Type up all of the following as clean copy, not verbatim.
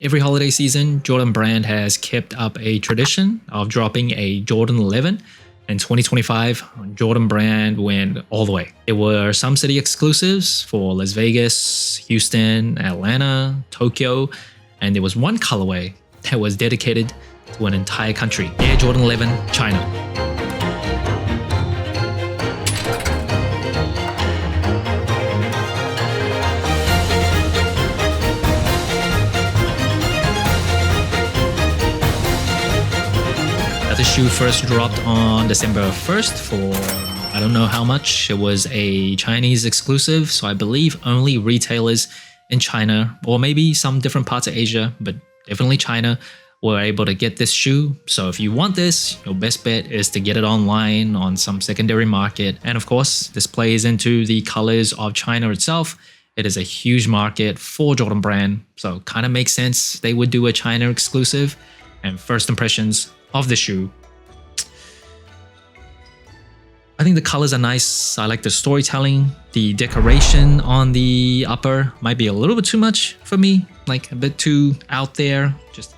Every holiday season, Jordan Brand has kept up a tradition of dropping a Jordan 11. In 2025, Jordan Brand went all the way. There were some city exclusives for Las Vegas, Houston, Atlanta, Tokyo, and there was one colorway that was dedicated to an entire country, Air Jordan 11 China. The shoe first dropped on December 1st for I don't know how much. It was a Chinese exclusive, so I believe only retailers in China, or maybe some different parts of Asia, but definitely China, were able to get this shoe. So if you want this, your best bet is to get it online on some secondary market. And of course, this plays into the colors of China itself. It is a huge market for Jordan Brand, so kind of makes sense they would do a China exclusive. And first impressions of the shoe. I think the colors are nice. I like the storytelling. The decoration on the upper might be a little bit too much for me, like a bit too out there. Just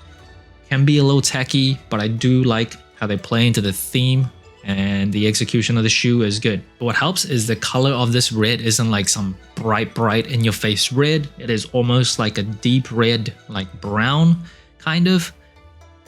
can be a little tacky, but I do like how they play into the theme, and the execution of the shoe is good. But what helps is the color of this red isn't like some bright in your face red. It is almost like a deep red, like brown kind of.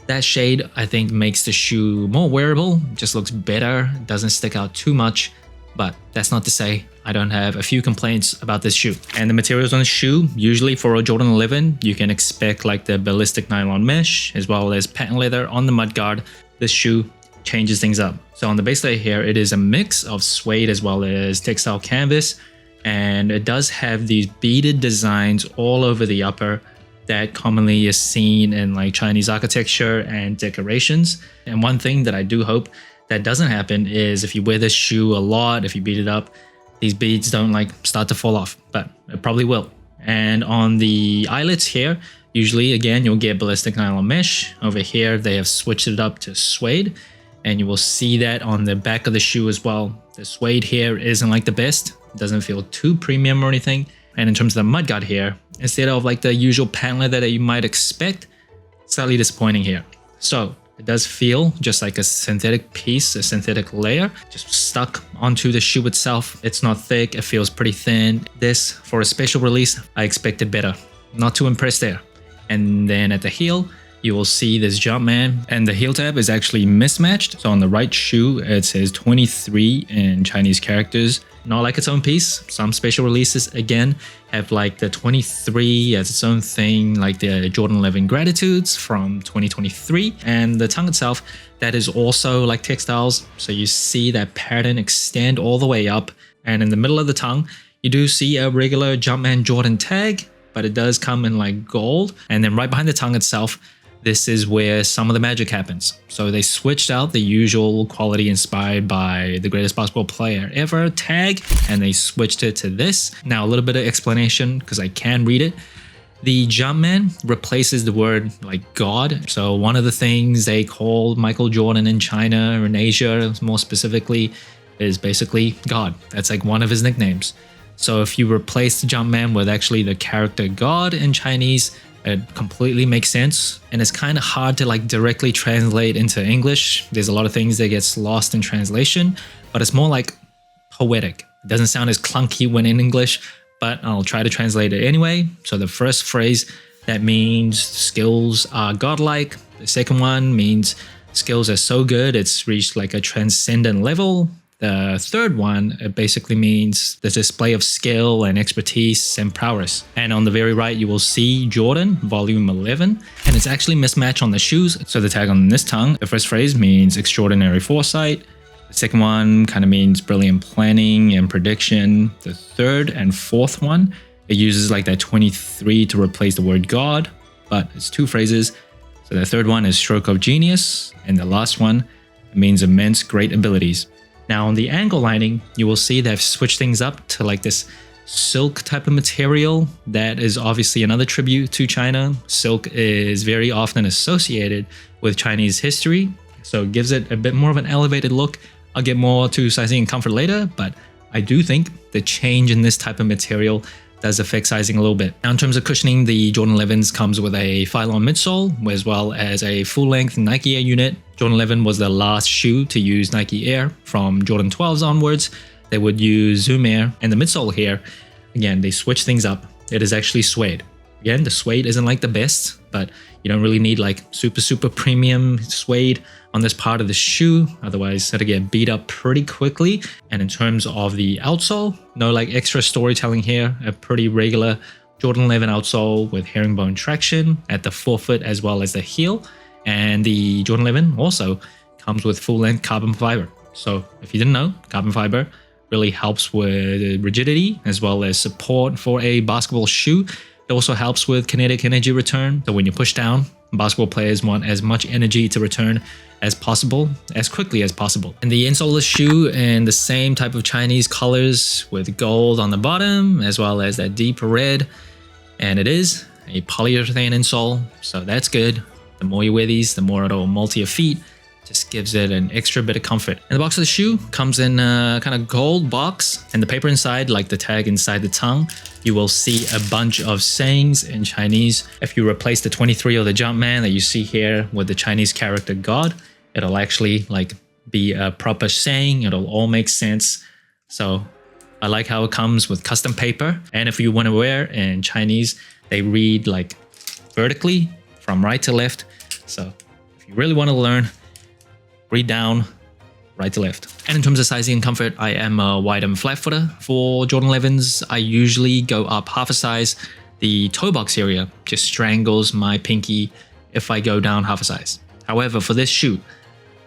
That shade, I think, makes the shoe more wearable, just looks better, doesn't stick out too much, but that's not to say I don't have a few complaints about this shoe. And the materials on the shoe, usually for a Jordan 11, you can expect like the ballistic nylon mesh, as well as patent leather on the mudguard. This shoe changes things up. So on the base layer here, it is a mix of suede as well as textile canvas, and it does have these beaded designs all over the upper that commonly is seen in like Chinese architecture and decorations. And one thing that I do hope that doesn't happen is if you wear this shoe a lot, if you beat it up, these beads don't like start to fall off, but it probably will. And on the eyelets here, usually again, you'll get ballistic nylon mesh. Over here, they have switched it up to suede, and you will see that on the back of the shoe as well. The suede here isn't like the best. It doesn't feel too premium or anything. And in terms of the mudguard here, instead of like the usual patent leather that you might expect, slightly disappointing here. So it does feel just like a synthetic piece, a synthetic layer, just stuck onto the shoe itself. It's not thick, it feels pretty thin. This, for a special release, I expected better. Not too impressed there. And then at the heel, you will see this Jumpman, and the heel tab is actually mismatched. So on the right shoe, it says 23 in Chinese characters. Not like its own piece. Some special releases, again, have like the 23 as its own thing, like the Jordan 11 Gratitudes from 2023. And the tongue itself, that is also like textiles. So you see that pattern extend all the way up. And in the middle of the tongue, you do see a regular Jumpman Jordan tag, but it does come in like gold. And then right behind the tongue itself, this is where some of the magic happens. So they switched out the usual quality inspired by the greatest basketball player ever tag, and they switched it to this. Now a little bit of explanation, because I can read it. The Jumpman replaces the word like God. So one of the things they call Michael Jordan in China or in Asia more specifically is basically God. That's like one of his nicknames. So if you replace the Jumpman with actually the character God in Chinese, it completely makes sense, and it's kind of hard to like directly translate into English. There's a lot of things that gets lost in translation, but it's more like poetic. It doesn't sound as clunky when in English, but I'll try to translate it anyway. So the first phrase, that means skills are godlike. The second one means skills are so good it's reached like a transcendent level. The third one, it basically means the display of skill and expertise and prowess. And on the very right, you will see Jordan, volume 11, and it's actually mismatched on the shoes. So the tag on this tongue, the first phrase means extraordinary foresight. The second one kind of means brilliant planning and prediction. The third and fourth one, it uses like that 23 to replace the word God, but it's two phrases. So the third one is stroke of genius, and the last one means immense great abilities. Now on the ankle lining, you will see they've switched things up to like this silk type of material. That is obviously another tribute to China. Silk is very often associated with Chinese history, so it gives it a bit more of an elevated look. I'll get more to sizing and comfort later, but I do think the change in this type of material does affect sizing a little bit. Now, in terms of cushioning, the Jordan 11s comes with a Phylon midsole as well as a full-length Nike Air unit. Jordan 11 was the last shoe to use Nike Air. From Jordan 12s onwards, they would use Zoom Air, and the midsole here, again, they switch things up. It is actually suede. Again, the suede isn't like the best, but you don't really need like super premium suede on this part of the shoe. Otherwise, it'll get beat up pretty quickly. And in terms of the outsole, no like extra storytelling here. A pretty regular Jordan 11 outsole with herringbone traction at the forefoot as well as the heel. And the Jordan 11 also comes with full-length carbon fiber. So if you didn't know, carbon fiber really helps with rigidity as well as support for a basketball shoe. It also helps with kinetic energy return. So when you push down, basketball players want as much energy to return as possible, as quickly as possible. And the insole of the shoe in the same type of Chinese colors with gold on the bottom, as well as that deep red. And it is a polyurethane insole, so that's good. The more you wear these, the more it'll mold to your feet. Just gives it an extra bit of comfort. And the box of the shoe comes in a kind of gold box, and the paper inside, like the tag inside the tongue, you will see a bunch of sayings in Chinese. If you replace the 23 or the Jumpman that you see here with the Chinese character God, it'll actually like be a proper saying. It'll all make sense. So I like how it comes with custom paper. And if you want to wear in Chinese, they read like vertically from right to left. So if you really want to learn, read down, right to left. And in terms of sizing and comfort, I am a wide and flat footer. For Jordan 11s, I usually go up half a size. The toe box area just strangles my pinky if I go down half a size. However, for this shoe,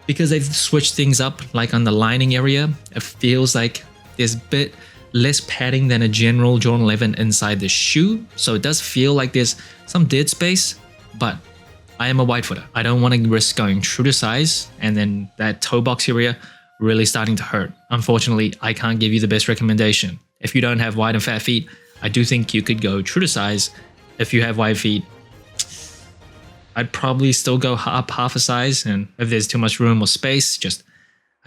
because they've switched things up, like on the lining area, it feels like there's a bit less padding than a general Jordan 11 inside the shoe. So it does feel like there's some dead space, but I am a wide footer. I don't want to risk going true to size and then that toe box area really starting to hurt. Unfortunately, I can't give you the best recommendation. If you don't have wide and fat feet, I do think you could go true to size. If you have wide feet, I'd probably still go up half a size, and if there's too much room or space, just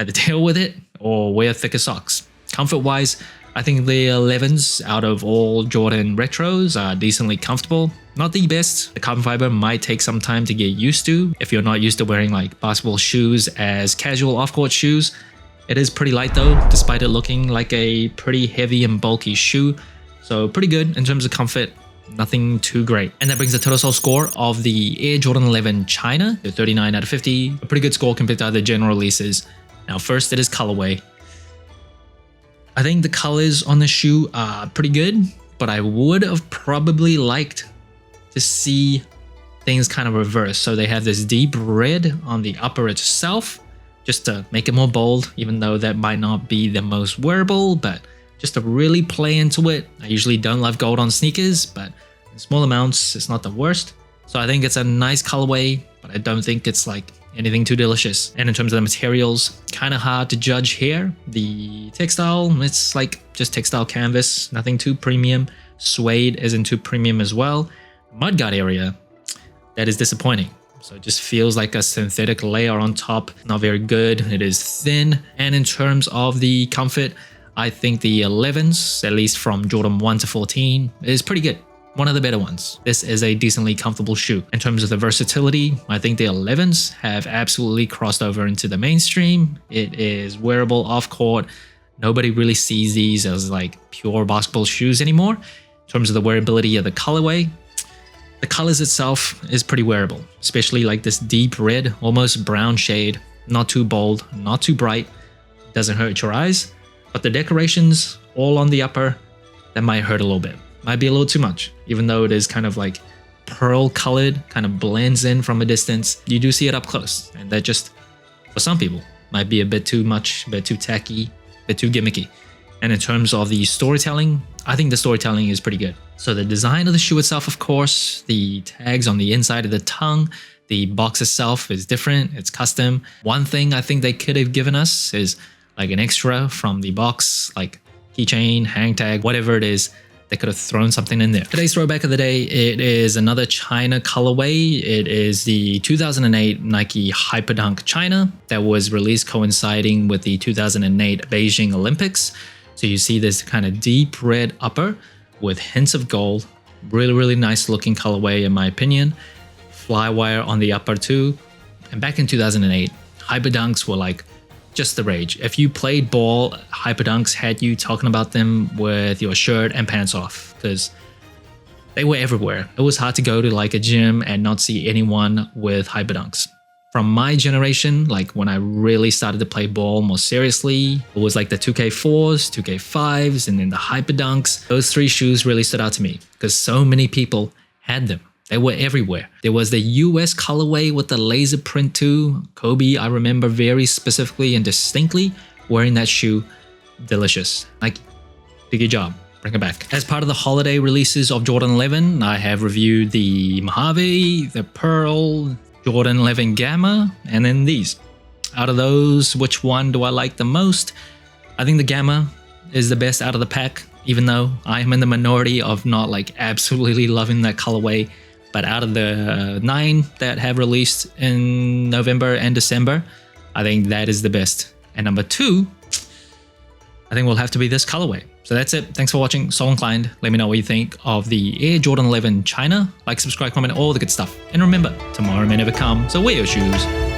either deal with it or wear thicker socks. Comfort-wise, I think the 11s out of all Jordan retros are decently comfortable. Not the best. The carbon fiber might take some time to get used to. If you're not used to wearing like basketball shoes as casual off-court shoes, it is pretty light though, despite it looking like a pretty heavy and bulky shoe. So pretty good in terms of comfort. Nothing too great. And that brings the total sole score of the Air Jordan 11 China to 39 out of 50. A pretty good score compared to other general releases. Now first, it is colorway. I think the colors on the shoe are pretty good, but I would have probably liked to see things kind of reverse. So they have this deep red on the upper itself, just to make it more bold, even though that might not be the most wearable, but just to really play into it. I usually don't love gold on sneakers, but in small amounts, it's not the worst. So I think it's a nice colorway, but I don't think it's like anything too delicious. And in terms of the materials, kind of hard to judge here. The textile, it's like just textile canvas, nothing too premium. Suede isn't too premium as well. Mudguard area, that is disappointing. So it just feels like a synthetic layer on top, not very good. It is thin. And in terms of the comfort, I think the 11s, at least from Jordan 1 to 14, is pretty good. One of the better ones. This is a decently comfortable shoe. In terms of the versatility, I think the 11s have absolutely crossed over into the mainstream. It is wearable off-court. Nobody really sees these as like pure basketball shoes anymore. In terms of the wearability of the colorway, the colors itself is pretty wearable, especially like this deep red, almost brown shade. Not too bold, not too bright. Doesn't hurt your eyes. But the decorations all on the upper, that might hurt a little bit. Might be a little too much, even though it is kind of like pearl colored, kind of blends in from a distance. You do see it up close, and that just, for some people, might be a bit too much, a bit too tacky, a bit too gimmicky. And in terms of the storytelling, I think the storytelling is pretty good. So the design of the shoe itself, of course, the tags on the inside of the tongue, the box itself is different, it's custom. One thing I think they could have given us is like an extra from the box, like keychain, hang tag, whatever it is. They could have thrown something in there. Today's throwback of the day, it is another China colorway. It is the 2008 Nike Hyperdunk China that was released coinciding with the 2008 Beijing Olympics. So you see this kind of deep red upper with hints of gold. Really nice looking colorway in my opinion. Flywire on the upper too. And back in 2008, Hyperdunks were like just the rage. If you played ball, Hyperdunks had you talking about them with your shirt and pants off because they were everywhere. It was hard to go to like a gym and not see anyone with Hyperdunks. From my generation, like when I really started to play ball more seriously, it was like the 2K4s, 2K5s, and then the Hyperdunks. Those three shoes really stood out to me because so many people had them. They were everywhere. There was the US colorway with the laser print too. Kobe, I remember very specifically and distinctly wearing that shoe. Delicious. Like, did your job. Bring it back. As part of the holiday releases of Jordan 11, I have reviewed the Mojave, the Pearl, Jordan 11 Gamma, and then these. Out of those, which one do I like the most? I think the Gamma is the best out of the pack, even though I am in the minority of not like absolutely loving that colorway. But out of the 9 that have released in November and December, I think that is the best. And number 2, I think will have to be this colorway. So that's it. Thanks for watching. So inclined. Let me know what you think of the Air Jordan 11 China. Like, subscribe, comment, all the good stuff. And remember, tomorrow may never come, so wear your shoes